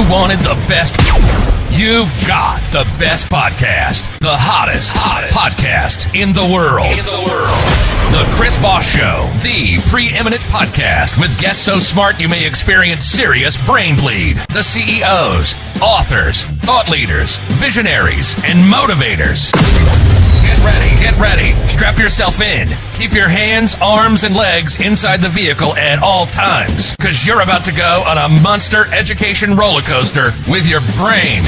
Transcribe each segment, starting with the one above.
you wanted the best, you've got the best podcast. The hottest podcast in the world. The Chris Voss Show, the preeminent podcast with guests so smart you may experience serious brain bleed. The CEOs, authors, thought leaders, visionaries, and motivators. Get ready. Strap yourself in. Keep your hands, arms, and legs inside the vehicle at all times, because you're about to go on a monster education roller coaster with your brain.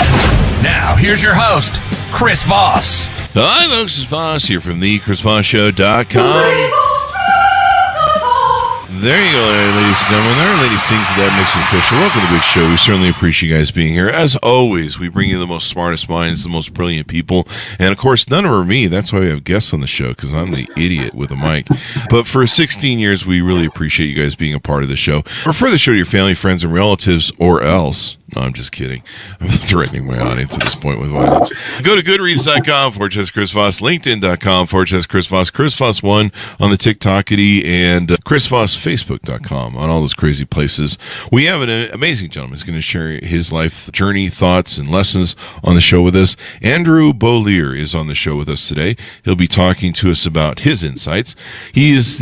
Now, here's your host, Chris Voss. Hi, folks. It's Voss here from thechrisvossshow.com. There you go, ladies and gentlemen. There are ladies, things that makes it official. Welcome to the big show. We certainly appreciate you guys being here. As always, we bring you the most smartest minds, the most brilliant people. And, of course, none are me. That's why we have guests on the show, because I'm the idiot with a mic. But for 16 years, we really appreciate you guys being a part of the show. Refer the show to your family, friends, and relatives, or else. No, I'm just kidding. I'm threatening my audience at this point with violence. Go to goodreads.com/Chris Voss, LinkedIn.com/Chris Voss, Chris Voss 1 on the TikTokity, and Chris Voss Facebook.com on all those crazy places. We have an amazing gentleman who's going to share his life journey, thoughts, and lessons on the show with us. Andrew Beaulieu is on the show with us today. He'll be talking to us about his insights. He is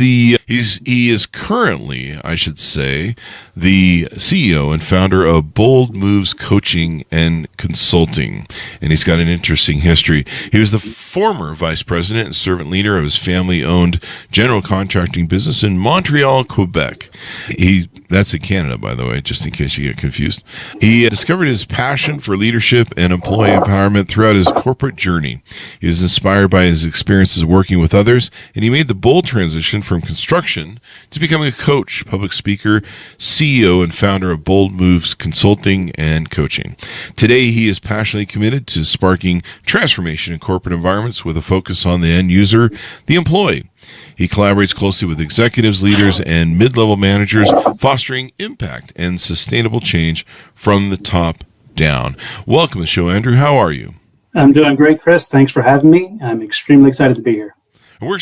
currently, I should say, the CEO and founder of Bold Moves Coaching and Consulting, and he's got an interesting history. He was the former vice president and servant leader of his family-owned general contracting business in Montreal, Quebec. That's in Canada, by the way, just in case you get confused. He discovered his passion for leadership and employee empowerment throughout his corporate journey. He was inspired by his experiences working with others, and he made the bold transition from construction to becoming a coach, public speaker, CEO, and founder of Bold Moves Consulting and Coaching. Today, he is passionately committed to sparking transformation in corporate environments with a focus on the end user, the employee. He collaborates closely with executives, leaders, and mid-level managers, fostering impact and sustainable change from the top down. Welcome to the show, Andrew. How are you? I'm doing great, Chris. Thanks for having me. I'm extremely excited to be here. We're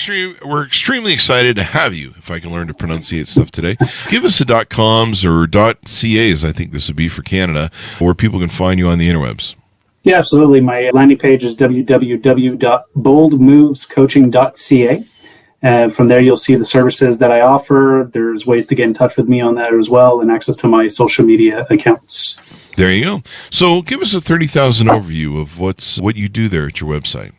extremely excited to have you, if I can learn to pronunciate stuff today. Give us a .coms or .cas, I think this would be for Canada, where people can find you on the interwebs. Yeah, absolutely. My landing page is www.boldmovescoaching.ca. From there, you'll see the services that I offer. There's ways to get in touch with me on that as well, and access to my social media accounts. There you go. So give us a 30,000 overview of what you do there at your website.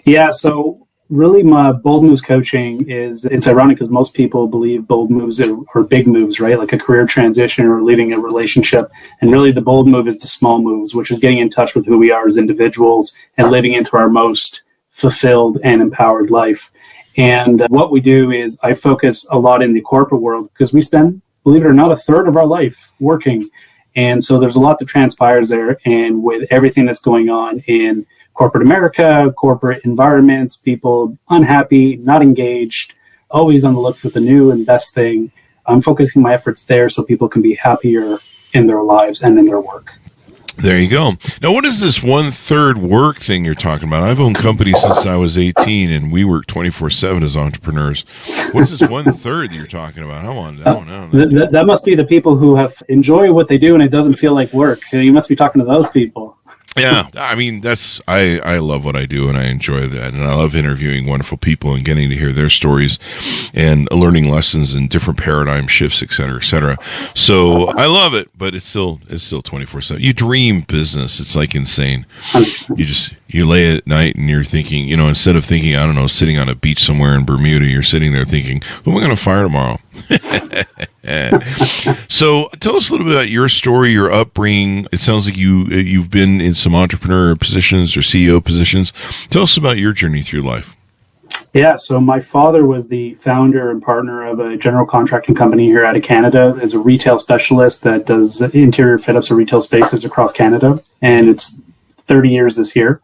Yeah, so really, my bold moves coaching it's ironic because most people believe bold moves are big moves, right? Like a career transition or leaving a relationship. And really the bold move is the small moves, which is getting in touch with who we are as individuals and living into our most fulfilled and empowered life. And what we do is I focus a lot in the corporate world because we spend, believe it or not, a third of our life working. And so there's a lot that transpires there. And with everything that's going on in corporate America, corporate environments, people unhappy, not engaged, always on the look for the new and best thing. I'm focusing my efforts there so people can be happier in their lives and in their work. There you go. Now, what is this 1/3 work thing you're talking about? I've owned companies since I was 18, and we work 24/7 as entrepreneurs. What's this 1/3 that you're talking about? I don't know. That must be the people who have enjoy what they do and it doesn't feel like work. You must be talking to those people. Yeah, I mean, I love what I do, and I enjoy that, and I love interviewing wonderful people and getting to hear their stories and learning lessons and different paradigm shifts, et cetera, et cetera. So I love it, but it's still 24/7. You dream business. It's like insane. You lay at night and you're thinking, instead of thinking, I don't know, sitting on a beach somewhere in Bermuda, you're sitting there thinking, who am I going to fire tomorrow? So tell us a little bit about your story, your upbringing. It sounds like you've been in some entrepreneur positions or CEO positions. Tell us about your journey through life. Yeah, so my father was the founder and partner of a general contracting company here out of Canada as a retail specialist that does interior fit-ups of retail spaces across Canada, and it's 30 years this year.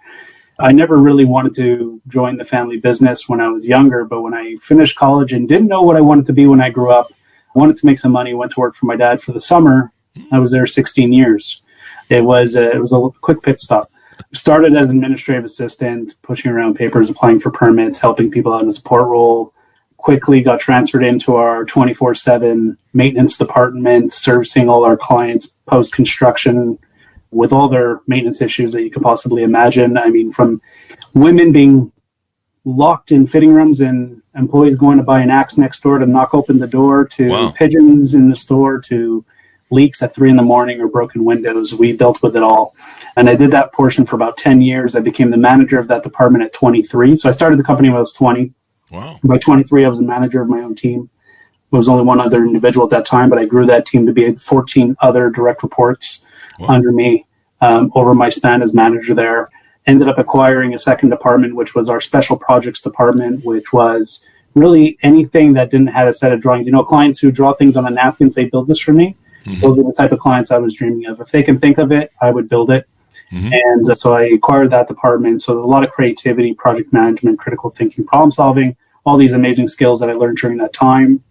I never really wanted to join the family business when I was younger, but when I finished college and didn't know what I wanted to be when I grew up, I wanted to make some money, went to work for my dad for the summer. I was there 16 years. It was a quick pit stop. Started as an administrative assistant, pushing around papers, applying for permits, helping people out in a support role, quickly got transferred into our 24/7 maintenance department, servicing all our clients post-construction with all their maintenance issues that you could possibly imagine. I mean, from women being locked in fitting rooms and employees going to buy an axe next door to knock open the door, to pigeons in the store, to leaks at 3 a.m. or broken windows. We dealt with it all. And I did that portion for about 10 years. I became the manager of that department at 23. So I started the company when I was 20. Wow. By 23, I was the manager of my own team. There was only one other individual at that time, but I grew that team to be 14 other direct reports under me over my span as manager there. Ended up acquiring a second department, which was our special projects department, which was really anything that didn't have a set of drawings. You know, clients who draw things on a napkin say, build this for me. Mm-hmm. Those are the type of clients I was dreaming of. If they can think of it, I would build it. Mm-hmm. And so I acquired that department. So a lot of creativity, project management, critical thinking, problem solving, all these amazing skills that I learned during that time.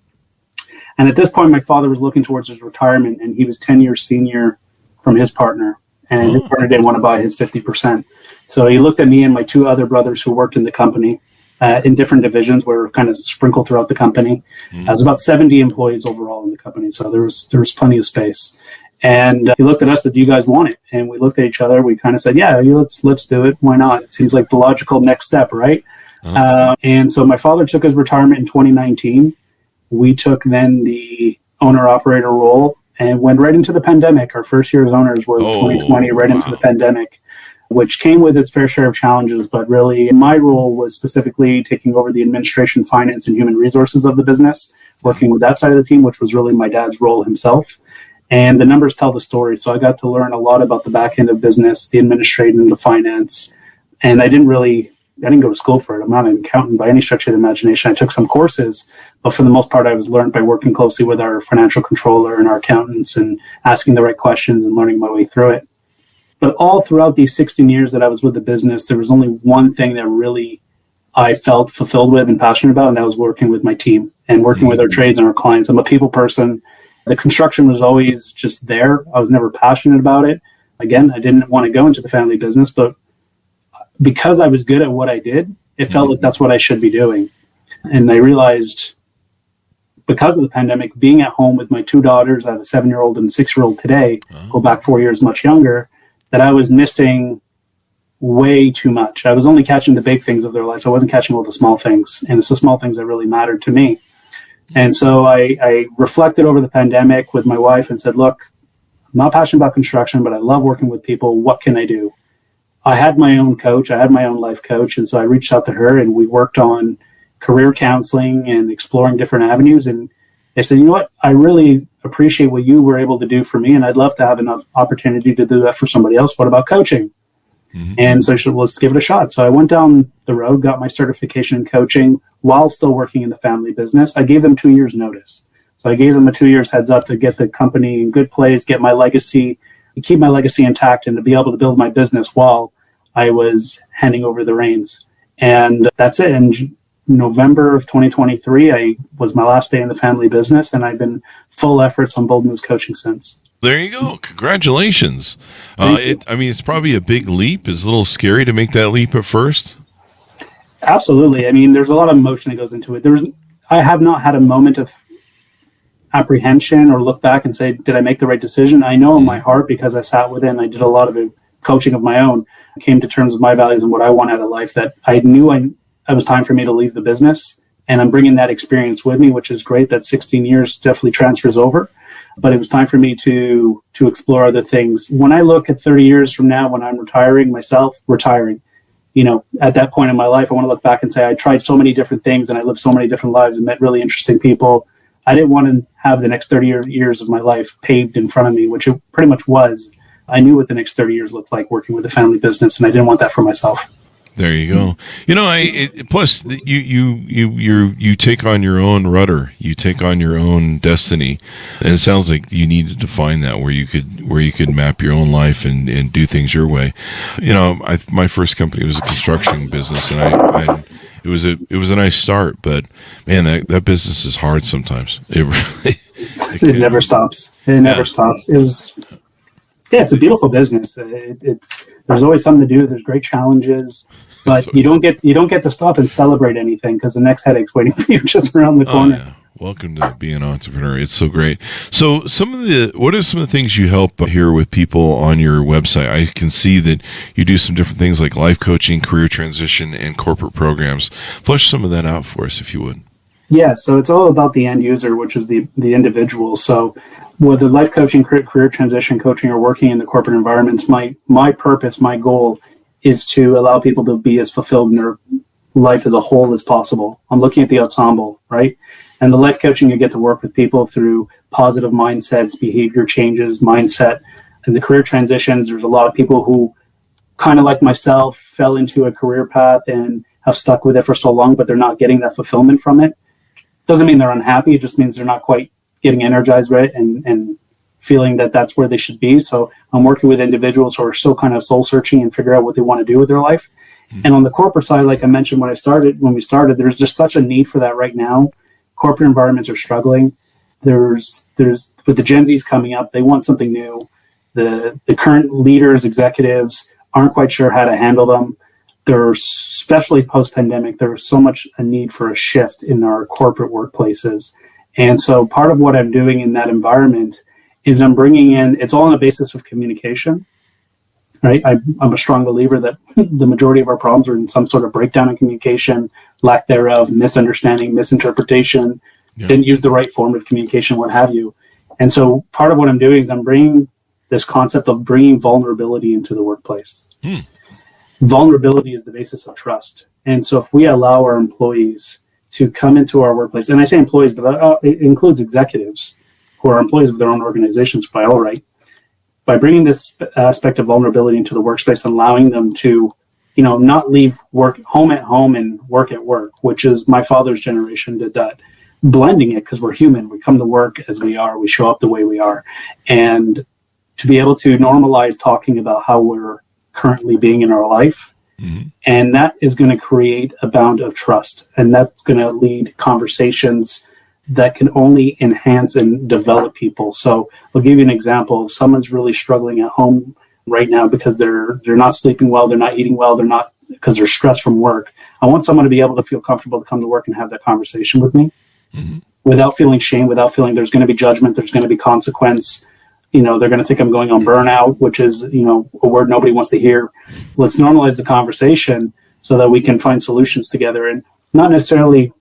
And at this point, my father was looking towards his retirement, and he was 10 years senior from his partner. And his partner didn't want to buy his 50%. So he looked at me and my 2 other brothers who worked in the company in different divisions. We were kind of sprinkled throughout the company. There's about 70 employees overall in the company. So there was plenty of space. And he looked at us and said, do you guys want it? And we looked at each other. We kind of said, yeah, let's do it. Why not? It seems like the logical next step, right? And so my father took his retirement in 2019. We took then the owner-operator role and went right into the pandemic. Our first year as owners was 2020, right into the pandemic, which came with its fair share of challenges. But really, my role was specifically taking over the administration, finance, and human resources of the business, working with that side of the team, which was really my dad's role himself. And the numbers tell the story. So I got to learn a lot about the back end of business, the administration, the finance. And I didn't go to school for it. I'm not an accountant by any stretch of the imagination. I took some courses, but for the most part, I was learned by working closely with our financial controller and our accountants and asking the right questions and learning my way through it. But all throughout these 16 years that I was with the business, there was only one thing that really I felt fulfilled with and passionate about, and that was working with my team and working with our trades and our clients. I'm a people person. The construction was always just there. I was never passionate about it. Again, I didn't want to go into the family business, but because I was good at what I did, it felt like that's what I should be doing. And I realized because of the pandemic, being at home with my 2 daughters, I have a 7-year-old and a 6-year-old today, go back 4 years, much younger, that I was missing way too much. I was only catching the big things of their lives. I wasn't catching all the small things. And it's the small things that really mattered to me. And so I reflected over the pandemic with my wife and said, look, I'm not passionate about construction, but I love working with people. What can I do? I had my own coach. I had my own life coach. And so I reached out to her and we worked on career counseling and exploring different avenues. And I said, you know what? I really appreciate what you were able to do for me. And I'd love to have an opportunity to do that for somebody else. What about coaching? And so I said, well, let's give it a shot. So I went down the road, got my certification in coaching while still working in the family business. I gave them 2 years notice. So I gave them a 2 years heads up to get the company in good place, get my legacy, keep my legacy intact, and to be able to build my business while I was handing over the reins. And that's it. In November of 2023, was my last day in the family business, and I've been full efforts on Bold Moves Coaching since. There you go. Congratulations. It's probably a big leap. It's a little scary to make that leap at first. Absolutely. I mean, there's a lot of emotion that goes into it. I have not had a moment of apprehension or look back and say, did I make the right decision? I know in my heart, because I sat with it and I did a lot of coaching of my own, I came to terms with my values and what I want out of life, that I knew it was time for me to leave the business. And I'm bringing that experience with me, which is great. That 16 years definitely transfers over. But it was time for me to explore other things. When I look at 30 years from now, when I'm retiring, at that point in my life, I want to look back and say, I tried so many different things and I lived so many different lives and met really interesting people. I didn't want to have the next 30 years of my life paved in front of me, which it pretty much was. I knew what the next 30 years looked like working with a family business, and I didn't want that for myself. There you go. Plus you take on your own rudder. You take on your own destiny, and it sounds like you needed to find that where you could map your own life and do things your way. My first company was a construction business, and it was a nice start, but man, that business is hard sometimes. It never stops. It never stops. It's a beautiful business. There's always something to do. There's great challenges. but you don't get to stop and celebrate anything because the next headache's waiting for you just around the corner. Yeah. Welcome to being an entrepreneur. It's so great. So what are some of the things you help here with people on your website? I can see that you do some different things like life coaching, career transition, and corporate programs. Flesh some of that out for us, if you would. Yeah, so it's all about the end user, which is the individual. So whether life coaching, career transition coaching, or working in the corporate environments, my purpose, my goal is to allow people to be as fulfilled in their life as a whole as possible. I'm looking at the ensemble, right? And the life coaching, you get to work with people through positive mindsets, behavior changes, mindset. And the career transitions, there's a lot of people who kind of like myself fell into a career path and have stuck with it for so long, but they're not getting that fulfillment from it. Doesn't mean they're unhappy. It just means they're not quite getting energized, right? And feeling that that's where they should be. So I'm working with individuals who are still kind of soul searching and figure out what they want to do with their life. Mm-hmm. And on the corporate side, like I mentioned when we started, there's just such a need for that right now. Corporate environments are struggling. There's with the Gen Zs coming up, they want something new. The current leaders, executives aren't quite sure how to handle them. There's, especially post-pandemic, there's so much a need for a shift in our corporate workplaces. And so part of what I'm doing in that environment is I'm bringing in, it's all on the basis of communication, right? I'm a strong believer that the majority of our problems are in some sort of breakdown in communication, lack thereof, misunderstanding, misinterpretation, didn't use the right form of communication, what have you. And so part of what I'm doing is I'm bringing this concept of bringing vulnerability into the workplace. Vulnerability is the basis of trust. And so if we allow our employees to come into our workplace, and I say employees, but it includes executives who are employees of their own organizations by all right, by bringing this aspect of vulnerability into the workspace and allowing them to, not leave work home at home and work at work, which is my father's generation did that. Blending it because we're human. We come to work as we are. We show up the way we are. And to be able to normalize talking about how we're currently being in our life. Mm-hmm. And that is going to create a bound of trust. And that's going to lead conversations that can only enhance and develop people. So I'll give you an example. If someone's really struggling at home right now because they're not sleeping well, they're not eating well, because they're stressed from work. I want someone to be able to feel comfortable to come to work and have that conversation with me without feeling shame, without feeling there's going to be judgment, there's going to be consequence. They're going to think I'm going on burnout, which is, a word nobody wants to hear. Let's normalize the conversation so that we can find solutions together, and not necessarily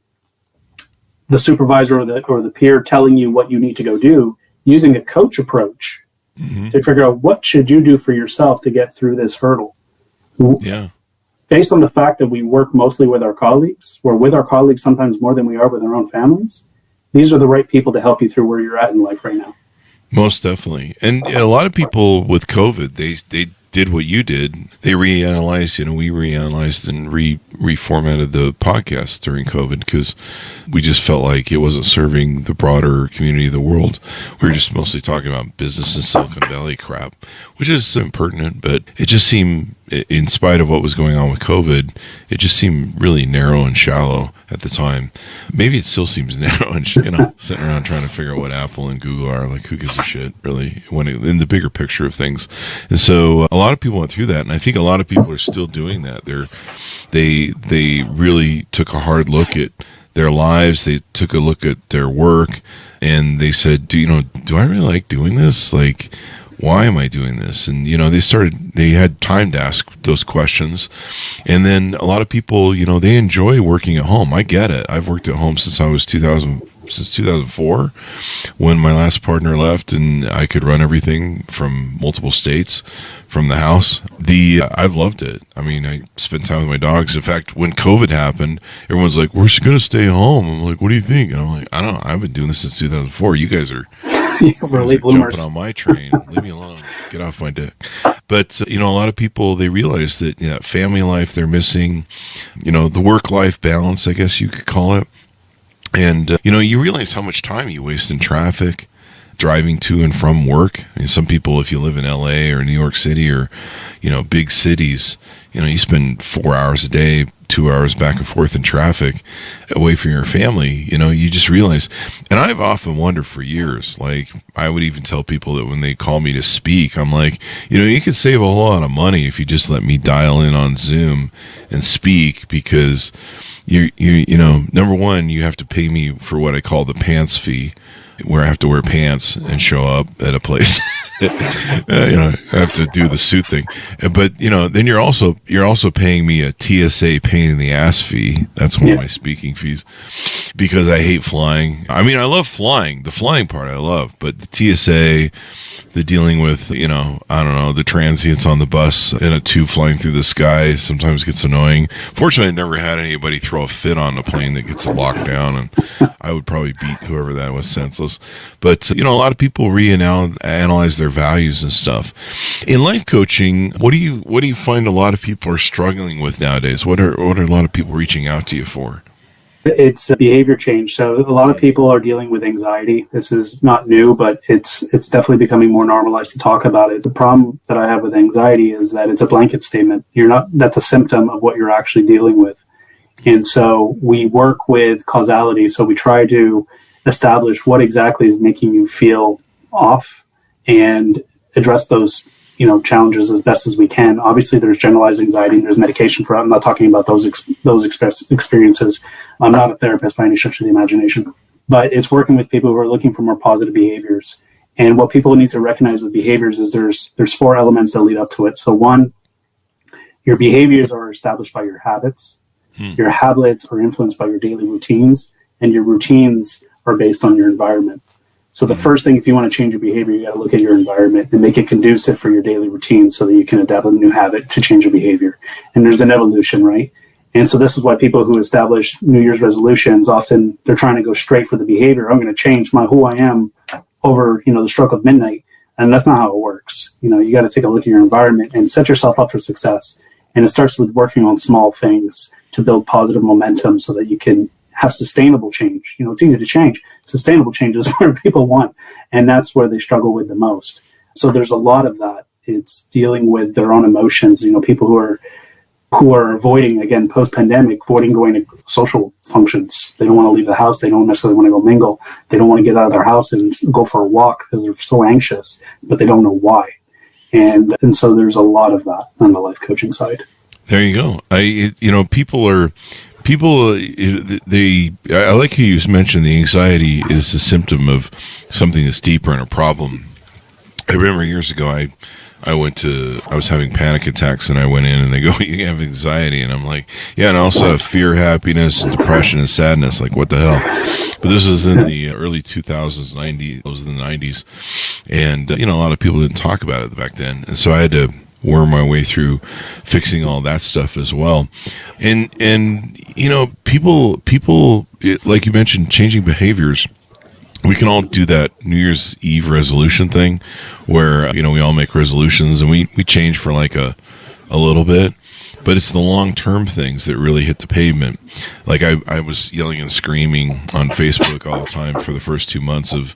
the supervisor or the peer telling you what you need to go do, using a coach approach to figure out what should you do for yourself to get through this hurdle. Yeah. Based on the fact that we work mostly with our colleagues, we're with our colleagues sometimes more than we are with our own families. These are the right people to help you through where you're at in life right now. Most definitely. And a lot of people with COVID, they did what you did. They reanalyzed, we reanalyzed and reformatted the podcast during COVID because we just felt like it wasn't serving the broader community of the world. We were just mostly talking about business and Silicon Valley crap, which is impertinent, but it just seemed, in spite of what was going on with COVID, it just seemed really narrow and shallow at the time. Maybe it still seems narrow and, sitting around trying to figure out what Apple and Google are. Like, who gives a shit, really, in the bigger picture of things. And so a lot of people went through that, and I think a lot of people are still doing that. They really took a hard look at their lives. They took a look at their work, and they said, do I really like doing this? Like, why am I doing this? And, they had time to ask those questions. And then a lot of people, they enjoy working at home. I get it. I've worked at home since 2004, when my last partner left and I could run everything from multiple states from the house. I've loved it. I mean, I spent time with my dogs. In fact, when COVID happened, everyone's like, we're going to stay home. I'm like, what do you think? And I'm like, I don't know. I've been doing this since 2004. You guys are jumping on my train. Leave me alone. Get off my dick. But, a lot of people, they realize that family life, they're missing, the work-life balance, I guess you could call it. And, you realize how much time you waste in traffic. driving to and from work. I mean, some people, if you live in LA or New York City or, big cities, you spend 4 hours a day, 2 hours back and forth in traffic away from your family. You just realize, and I've often wondered for years, like I would even tell people that when they call me to speak, I'm like, you could save a whole lot of money if you just let me dial in on Zoom and speak, because number one, you have to pay me for what I call the pants fee, where I have to wear pants and show up at a place. I have to do the suit thing. But, then you're also paying me a TSA pain in the ass fee. That's one of my speaking fees, because I hate flying. I mean, I love flying. The flying part I love, but the TSA, the dealing with, the transients on the bus in a tube flying through the sky sometimes gets annoying. Fortunately, I never had anybody throw a fit on a plane that gets locked down, and I would probably beat whoever that was senseless. But, a lot of people reanalyze their values and stuff. In life coaching, what do you find a lot of people are struggling with nowadays? What are a lot of people reaching out to you for? It's behavior change. So a lot of people are dealing with anxiety. This is not new, but it's definitely becoming more normalized to talk about it. The problem that I have with anxiety is that it's a blanket statement. That's a symptom of what you're actually dealing with. And so we work with causality. So we try to establish what exactly is making you feel off and address those challenges as best as we can. Obviously, there's generalized anxiety and there's medication for it. I'm not talking about those experiences. I'm not a therapist by any stretch of the imagination, but it's working with people who are looking for more positive behaviors. And what people need to recognize with behaviors is there's 4 elements that lead up to it. So one, your behaviors are established by your habits. Your habits are influenced by your daily routines, and your routines are based on your environment. So the first thing, if you want to change your behavior, you got to look at your environment and make it conducive for your daily routine so that you can adapt a new habit to change your behavior. And there's an evolution, right? And so this is why people who establish New Year's resolutions, often they're trying to go straight for the behavior. I'm going to change who I am over, the stroke of midnight. And that's not how it works. You got to take a look at your environment and set yourself up for success. And it starts with working on small things to build positive momentum so that you can have sustainable change. It's easy to change. Sustainable change is where people want, and that's where they struggle with the most. So there's a lot of that. It's dealing with their own emotions. People who are avoiding, again, post-pandemic, avoiding going to social functions. They don't want to leave the house. They don't necessarily want to go mingle. They don't want to get out of their house and go for a walk because they're so anxious, but they don't know why. And so there's a lot of that on the life coaching side. There you go. I like how you mentioned the anxiety is a symptom of something that's deeper and a problem. I remember years ago, I was having panic attacks, and I went in and they go, you have anxiety. And I'm like, yeah, and I also have fear, happiness, depression, and sadness. Like, what the hell? But this was in the early 2000s, 90s, it was in the 90s. And, a lot of people didn't talk about it back then. And so I had to worm my way through fixing all that stuff as well. And people, like you mentioned, changing behaviors. We can all do that New Year's Eve resolution thing where, we all make resolutions and we change for like a little bit, but it's the long-term things that really hit the pavement. Like I was yelling and screaming on Facebook all the time for the first 2 months of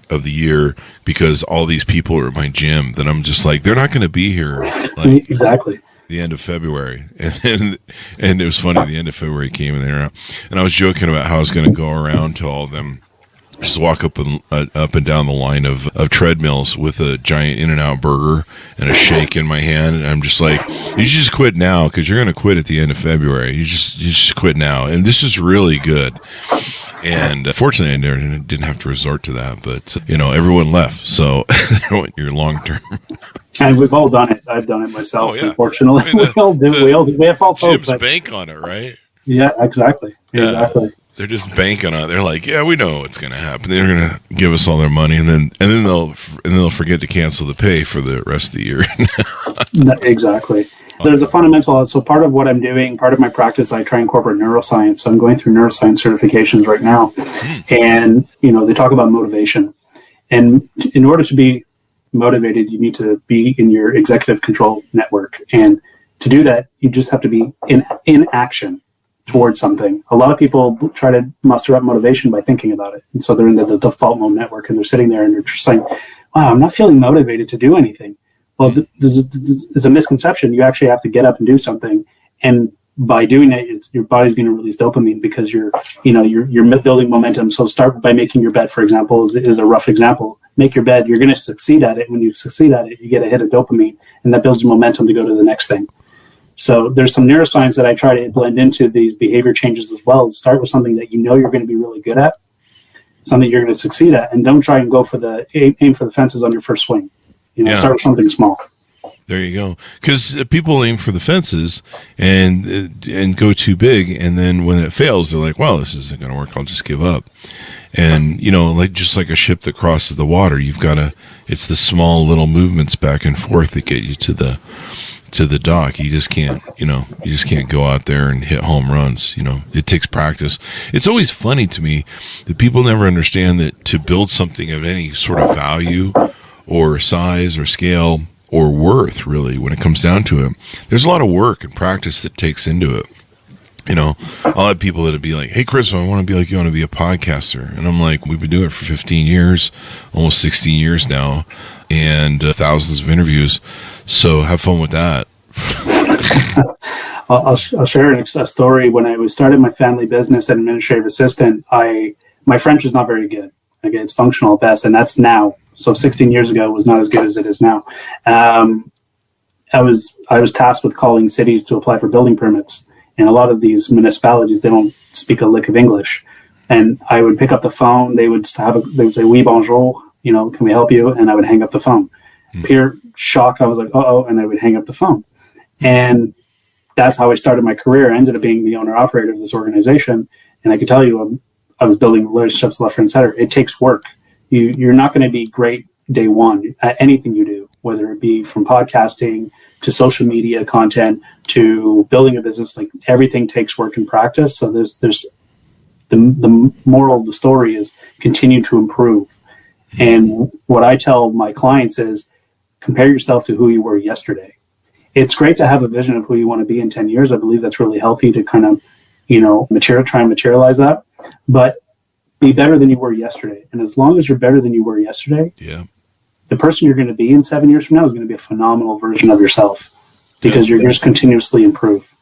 the year because all these people are at my gym that I'm just like, they're not going to be here. Like, exactly. The end of February. And it was funny. The end of February came and I was joking about how I was going to go around to all of them. Just walk up and down the line of treadmills with a giant In-N-Out burger and a shake in my hand, and I'm just like, you should just quit now because you're going to quit at the end of February. You just quit now, and this is really good. And fortunately, I didn't have to resort to that, but everyone left, so you're long term. And we've all done it. I've done it myself. Unfortunately, we all do. We have false hope. Gyms bank on it, right? Yeah, exactly. Yeah. Exactly. They're just banking on it. They're like, yeah, we know what's going to happen. They're going to give us all their money, and then they'll forget to cancel the pay for the rest of the year. Exactly. There's a fundamental. So part of what I'm doing, part of my practice, I try and incorporate neuroscience. So I'm going through neuroscience certifications right now, and they talk about motivation. And in order to be motivated, you need to be in your executive control network, and to do that, you just have to be in action. towards something. A lot of people try to muster up motivation by thinking about it. And so they're in the default mode network and they're sitting there and they're just saying, wow, I'm not feeling motivated to do anything. Well, it's a misconception. You actually have to get up and do something. And by doing that, your body's going to release dopamine because you're building momentum. So start by making your bed, for example, is a rough example. Make your bed. You're going to succeed at it. When you succeed at it, you get a hit of dopamine, and that builds momentum to go to the next thing. So there's some neuroscience that I try to blend into these behavior changes as well. Start with something that you know you're going to be really good at, something you're going to succeed at, and don't try and go for aim for the fences on your first swing. Start with something small. There you go. Because people aim for the fences and go too big, and then when it fails, they're like, "Well, this isn't going to work. I'll just give up." And just like a ship that crosses the water, it's the small little movements back and forth that get you to the dock. You just can't go out there and hit home runs. It takes practice. It's always funny to me that people never understand that to build something of any sort of value or size or scale or worth, really, when it comes down to it, there's a lot of work and practice that takes into it. I'll have people that'll be like, "Hey, Chris, I want to be like you. I want to be a podcaster." And I'm like, "We've been doing it for 15 years, almost 16 years now, and thousands of interviews. So have fun with that." I'll share a story. When I was starting my family business as administrative assistant, my French is not very good. Okay, it's functional at best, and that's now. So 16 years ago, it was not as good as it is now. I was tasked with calling cities to apply for building permits. And a lot of these municipalities, they don't speak a lick of English. And I would pick up the phone. They would say, "Oui, bonjour. Can we help you?" And I would hang up the phone. Pure shock. I was like, "Uh-oh," and I would hang up the phone. And that's how I started my career. I ended up being the owner-operator of this organization. And I can tell you, I was building relationships left, right, and center. It takes work. You're not going to be great day one at anything you do, whether it be from podcasting to social media content to building a business. Like, everything takes work and practice. So there's the moral of the story is continue to improve. And what I tell my clients is compare yourself to who you were yesterday. It's great to have a vision of who you want to be in 10 years. I believe that's really healthy to kind of, try and materialize that. But be better than you were yesterday. And as long as you're better than you were yesterday, the person you're going to be in 7 years from now is going to be a phenomenal version of yourself because you're just continuously improve.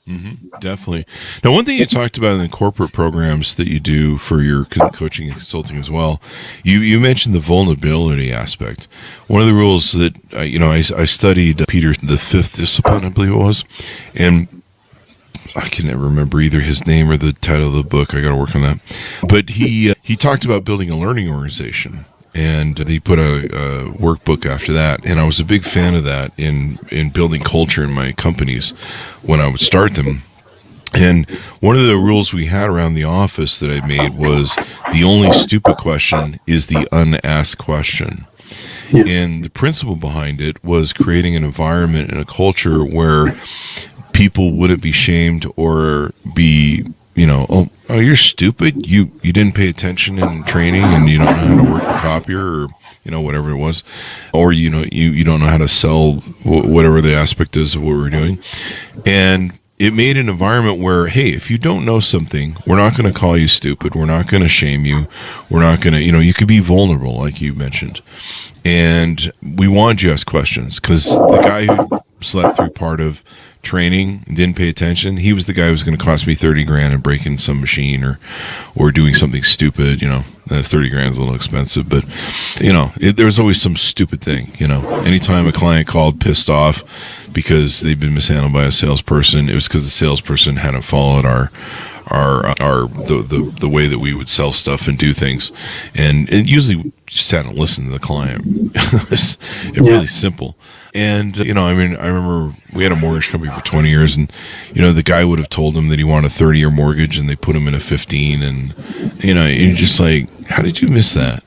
Mm-hmm, definitely. Now, one thing you talked about in the corporate programs that you do for your coaching and consulting as well, you mentioned the vulnerability aspect. One of the rules that, I studied Peter the Fifth Discipline, I believe it was, and I can never remember either his name or the title of the book. I got to work on that. But he talked about building a learning organization, and he put a workbook after that. And I was a big fan of that in building culture in my companies when I would start them. And one of the rules we had around the office that I made was the only stupid question is the unasked question. Yeah. And the principle behind it was creating an environment and a culture where people wouldn't be shamed or be, oh, you're stupid. You didn't pay attention in training and you don't know how to work the copier or, whatever it was. Or, you don't know how to sell whatever the aspect is of what we're doing. And it made an environment where, hey, if you don't know something, we're not going to call you stupid. We're not going to shame you. We're not going to, you could be vulnerable, like you mentioned. And we wanted you to ask questions because the guy who slept through part of training and didn't pay attention, he was the guy who was going to cost me $30,000 and breaking some machine or doing something stupid. $30,000 is a little expensive, but there was always some stupid thing. Anytime a client called pissed off because they've been mishandled by a salesperson, it was because the salesperson hadn't followed the way that we would sell stuff and do things, and it usually just hadn't listened to the client. It's really simple. And, I remember we had a mortgage company for 20 years and, the guy would have told him that he wanted a 30-year mortgage and they put him in a 15 and, you're just like, how did you miss that?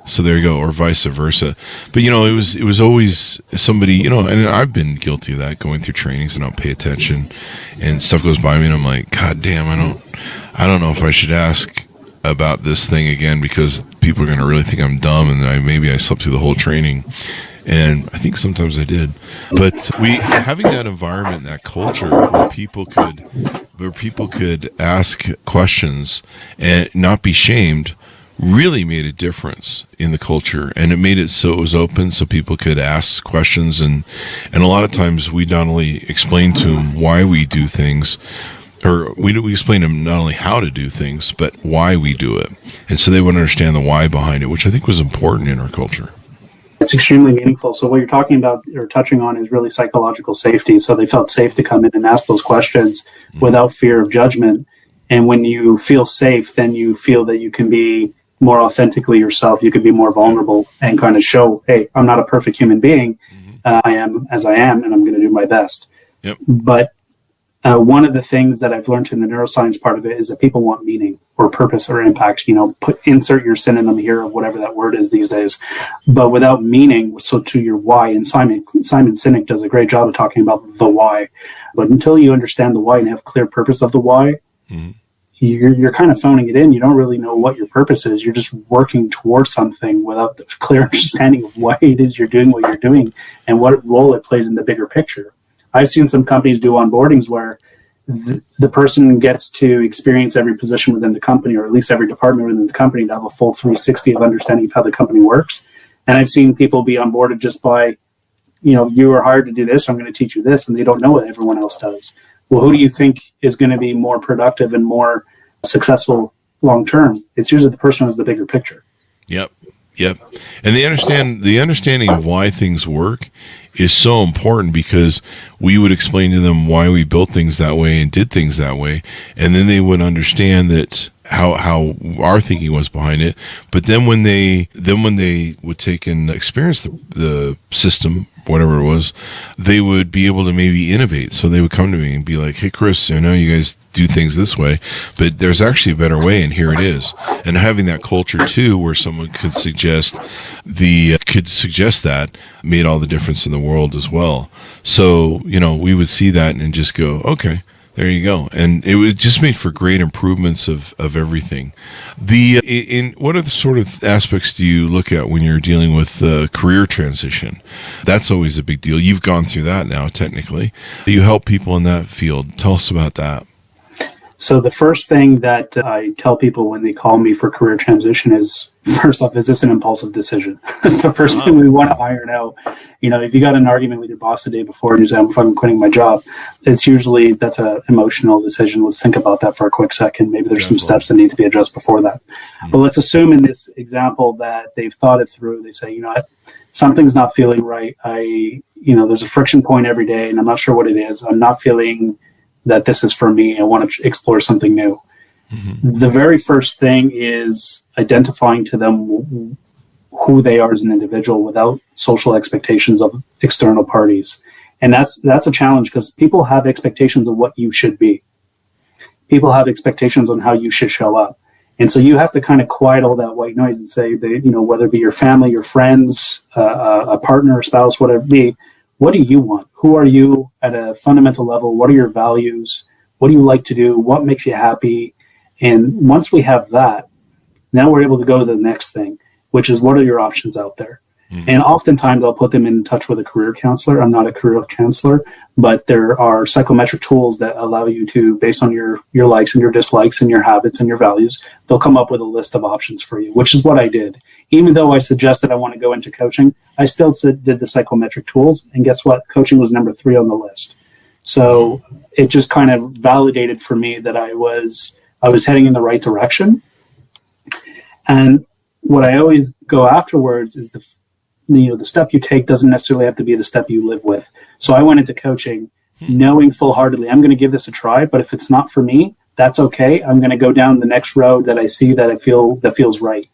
So there you go, or vice versa. But, it was always somebody, and I've been guilty of that, going through trainings and I don't pay attention and stuff goes by me and I'm like, God damn, I don't know if I should ask about this thing again because people are going to really think I'm dumb and maybe I slept through the whole training. And I think sometimes I did. But having that environment, that culture where people could ask questions and not be shamed really made a difference in the culture. And it made it so it was open so people could ask questions. And a lot of times we not only explain to them why we do things, or we explain to them not only how to do things, but why we do it. And so they would understand the why behind it, which I think was important in our culture. It's extremely meaningful. So what you're talking about or touching on is really psychological safety. So they felt safe to come in and ask those questions without fear of judgment. And when you feel safe, then you feel that you can be more authentically yourself. You can be more vulnerable and kind of show, hey, I'm not a perfect human being. I am as I am, and I'm going to do my best. Yep. But one of the things that I've learned in the neuroscience part of it is that people want meaning or purpose or impact. Insert your synonym here of whatever that word is these days. But without meaning, so to your why, and Simon Sinek does a great job of talking about the why. But until you understand the why and have clear purpose of the why, you're kind of phoning it in. You don't really know what your purpose is. You're just working towards something without the clear understanding of why it is you're doing what you're doing and what role it plays in the bigger picture. I've seen some companies do onboardings where the person gets to experience every position within the company, or at least every department within the company, to have a full 360 of understanding of how the company works. And I've seen people be onboarded just by, you were hired to do this, I'm going to teach you this, and they don't know what everyone else does. Well, who do you think is going to be more productive and more successful long term? It's usually the person who has the bigger picture. Yep. And the understanding of why things work is so important, because we would explain to them why we built things that way and did things that way, and then they would understand that how our thinking was behind it. But then when they would take and experience the system, whatever it was, they would be able to maybe innovate. So they would come to me and be like, hey, Chris, I know you guys do things this way, but there's actually a better way, and here it is. And having that culture too, where someone could suggest that, made all the difference in the world as well. So, we would see that and just go, okay, there you go. And it was just made for great improvements of everything. What other sort of aspects do you look at when you're dealing with career transition? That's always a big deal. You've gone through that now, technically. You help people in that field. Tell us about that. So the first thing that I tell people when they call me for career transition is, first off, is this an impulsive decision? That's the first thing we want to iron out. If you got an argument with your boss the day before and you say, I'm fucking quitting my job, that's an emotional decision. Let's think about that for a quick second. Maybe there's some steps that need to be addressed before that. But let's assume in this example that they've thought it through. They say, something's not feeling right. There's a friction point every day and I'm not sure what it is. I'm not feeling that this is for me. I want to explore something new. The very first thing is identifying to them who they are as an individual without social expectations of external parties. And that's a challenge, because people have expectations of what you should be. People have expectations on how you should show up. And so you have to kind of quiet all that white noise and say, whether it be your family, your friends, a partner, a spouse, whatever it be, what do you want? Who are you at a fundamental level? What are your values? What do you like to do? What makes you happy? And once we have that, now we're able to go to the next thing, which is, what are your options out there? And oftentimes I'll put them in touch with a career counselor. I'm not a career counselor, but there are psychometric tools that allow you to, based on your likes and your dislikes and your habits and your values, they'll come up with a list of options for you, which is what I did. Even though I suggested I want to go into coaching, I still did the psychometric tools. And guess what? Coaching was number 3 on the list. So it just kind of validated for me that I was heading in the right direction. And what I always go afterwards is the step you take doesn't necessarily have to be the step you live with. So I went into coaching knowing full-heartedly, I'm going to give this a try, but if it's not for me, that's okay. I'm going to go down the next road that I see that feels right.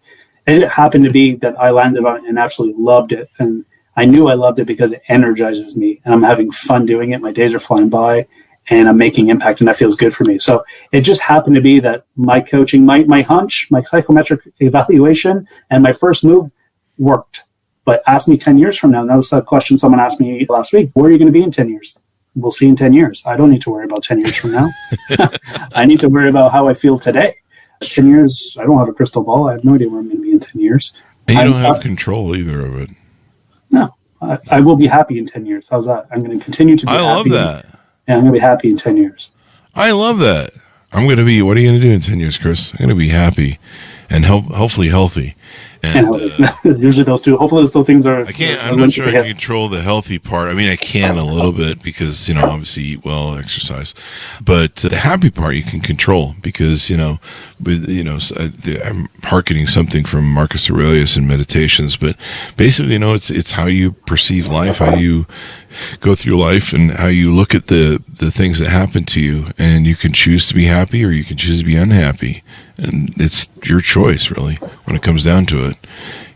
And it happened to be that I landed on it and absolutely loved it. And I knew I loved it because it energizes me and I'm having fun doing it. My days are flying by and I'm making impact, and that feels good for me. So it just happened to be that my coaching, my hunch, my psychometric evaluation, and my first move worked. But ask me 10 years from now, and that was a question someone asked me last week, where are you going to be in 10 years? We'll see in 10 years. I don't need to worry about 10 years from now. I need to worry about how I feel today. 10 years, I don't have a crystal ball. I have no idea where I'm going to be in 10 years. And you don't have control either of it. No, I will be happy in 10 years. How's that? I'm going to continue to be happy. I love that. Yeah, I'm going to be happy in 10 years. I love that. I'm going to be, what are you going to do in 10 years, Chris? I'm going to be happy and hopefully healthy. And usually those two, hopefully those two things are. I'm not sure I can control the healthy part. I mean, I can a little bit because, obviously eat well, exercise. But the happy part you can control because, I'm hearkening something from Marcus Aurelius in Meditations. But basically, it's how you perceive life, how you go through life, and how you look at the things that happen to you. And you can choose to be happy or you can choose to be unhappy. And it's your choice, really, when it comes down to it.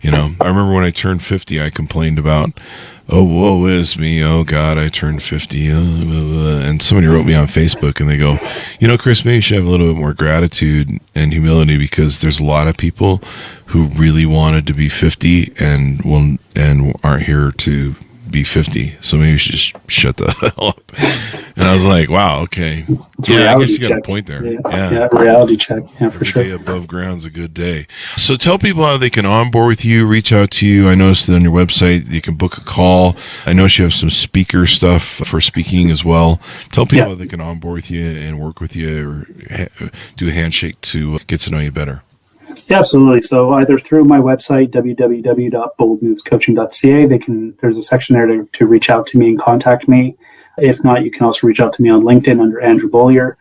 I remember when I turned 50, I complained about, oh, woe is me, oh, God, I turned 50. And somebody wrote me on Facebook, and they go, Chris, maybe you should have a little bit more gratitude and humility because there's a lot of people who really wanted to be 50 and aren't here to be 50, so maybe you should just shut the hell up. And I was like, wow, okay. I guess you got a point there. Yeah, reality check. Yeah, for sure. Every day above ground's a good day. So tell people how they can onboard with you, reach out to you. I noticed that on your website you can book a call. I noticed you have some speaker stuff for speaking as well. Tell people how they can onboard with you and work with you or do a handshake to get to know you better. Yeah, absolutely. So either through my website, www.boldmovescoaching.ca, there's a section there to reach out to me and contact me. If not, you can also reach out to me on LinkedIn under Andrew Beaulieu.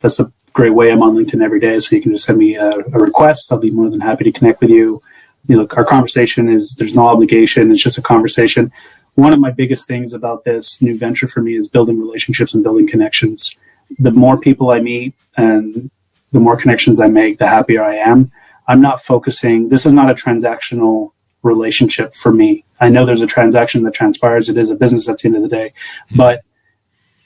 That's a great way. I'm on LinkedIn every day, so you can just send me a request. I'll be more than happy to connect with you. Our conversation there's no obligation. It's just a conversation. One of my biggest things about this new venture for me is building relationships and building connections. The more people I meet and the more connections I make, the happier I am. I'm not focusing. This is not a transactional relationship for me. I know there's a transaction that transpires. It is a business at the end of the day, but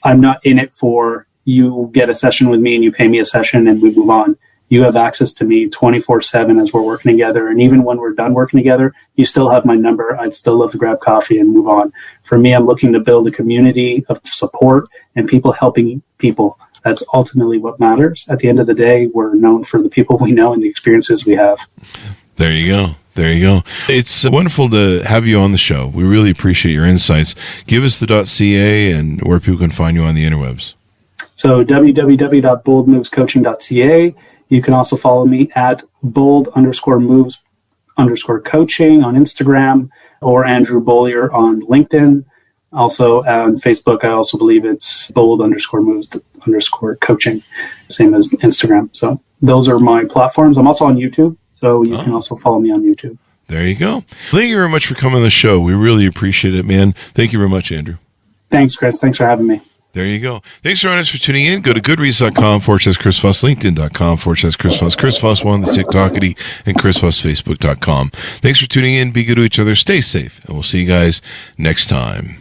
I'm not in it for you get a session with me and you pay me a session and we move on. You have access to me 24/7 as we're working together. And even when we're done working together, you still have my number. I'd still love to grab coffee and move on. For me, I'm looking to build a community of support and people helping people. That's ultimately what matters. At the end of the day, we're known for the people we know and the experiences we have. There you go. It's wonderful to have you on the show. We really appreciate your insights. Give us the .ca and where people can find you on the interwebs. So www.boldmovescoaching.ca. You can also follow me at bold_moves_coaching on Instagram or Andrew Beaulieu on LinkedIn. Also on Facebook, I also believe it's bold_moves_coaching, same as Instagram. So those are my platforms. I'm also on YouTube, so you can also follow me on YouTube. There you go. Thank you very much for coming on the show. We really appreciate it, man. Thank you very much, Andrew. Thanks, Chris. Thanks for having me. There you go. Thanks for tuning in. Go to goodreads.com/Chris Voss, LinkedIn.com/Chris Voss, Chris Voss 1, the TikTokity, and ChrisVossFacebook.com. Thanks for tuning in. Be good to each other. Stay safe. And we'll see you guys next time.